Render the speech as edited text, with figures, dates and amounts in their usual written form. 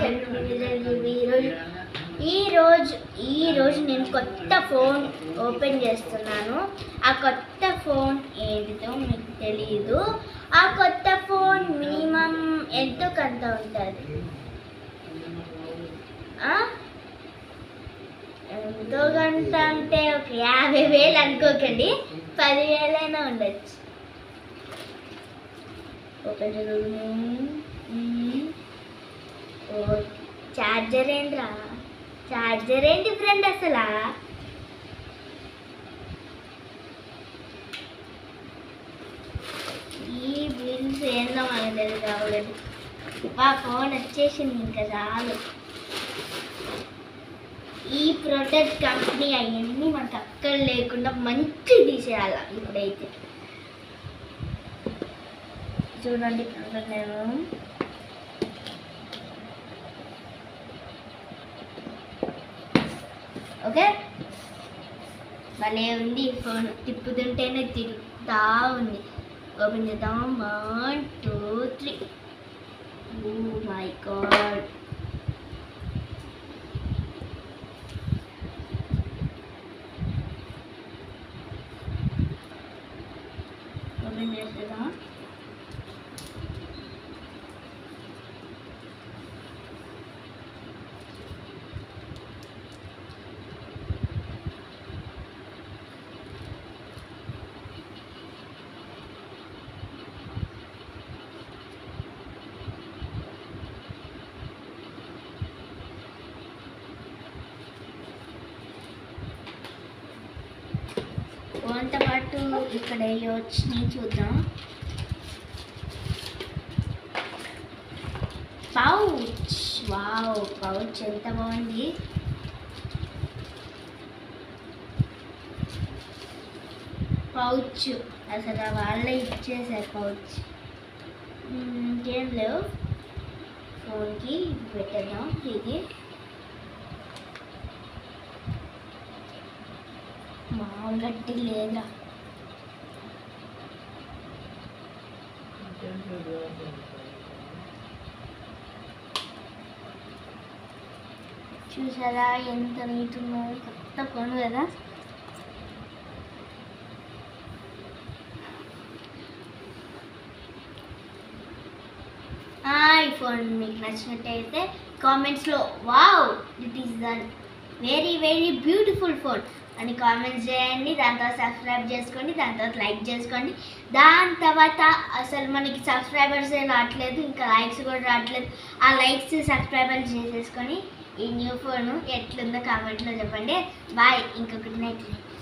Guys, ఈరోజు నేను కొత్త ఫోన్ ఓపెన్ చేస్తున్నాను. ఆ కొత్త ఫోన్ ఏంటిదో మీకు తెలియదు. ఆ కొత్త ఫోన్ మినిమం ఎంతో కొంత ఉంటుంది. ఎంతో కొంత అంటే ఒక 50,000 అనుకోకండి, 10,000 ఉండొచ్చు. ఓపెన్ చార్జర్ ఏంట్రా, చార్జర్ ఏంటి ఫ్రెండ్ అసలు? ఈ బిల్స్ ఏందో మనకు తెలియదు కావలేదు. ఆ ఫోన్ వచ్చేసింది, ఇంకా చాలు. ఈ ప్రొడక్ట్ కంపెనీ అవన్నీ మనకు అక్కడ లేకుండా మంచి తీసేయాల. ఇప్పుడైతే చూడండి, నేను ఓకే భలే ఉంది. ఫోన్ తిప్పుతుంటేనే తిరుగుతా ఉంది. ఓపెన్ చేద్దాం. 1 2 3. ఓ మై గాడ్, ఓపెన్ చేద్దాం. ఫోన్తో పాటు ఇక్కడ వచ్చినాయి చూద్దాం. పౌచ్, వావ్, పౌచ్ ఎంత బాగుంది. పౌచ్ అసలు వాళ్ళే ఇచ్చేసారు పౌచ్. ఇంకేం లేవు. ఫోన్కి పెట్టేద్దాం. ఇది గట్టి లేదా, చూసారా ఎంత నీట్ ఉన్నది. కొత్త ఫోన్ కదా. ఈ ఫోన్ మీకు నచ్చినట్టయితే కామెంట్స్లో wow it is than very very beautiful phone అని కామెంట్స్ చేయండి. దాని తర్వాత సబ్స్క్రైబ్ చేసుకోండి, దాని తర్వాత లైక్ చేసుకోండి. దాని తర్వాత అసలు మనకి సబ్స్క్రైబర్స్ రావట్లేదు, ఇంకా లైక్స్ కూడా రావట్లేదు. ఆ లైక్స్ సబ్స్క్రైబర్స్ చేసేసుకొని ఈ న్యూ ఫోన్ ఎట్లుందో కామెంట్లో చెప్పండి. బాయ్, ఇంకొకటి నైట్.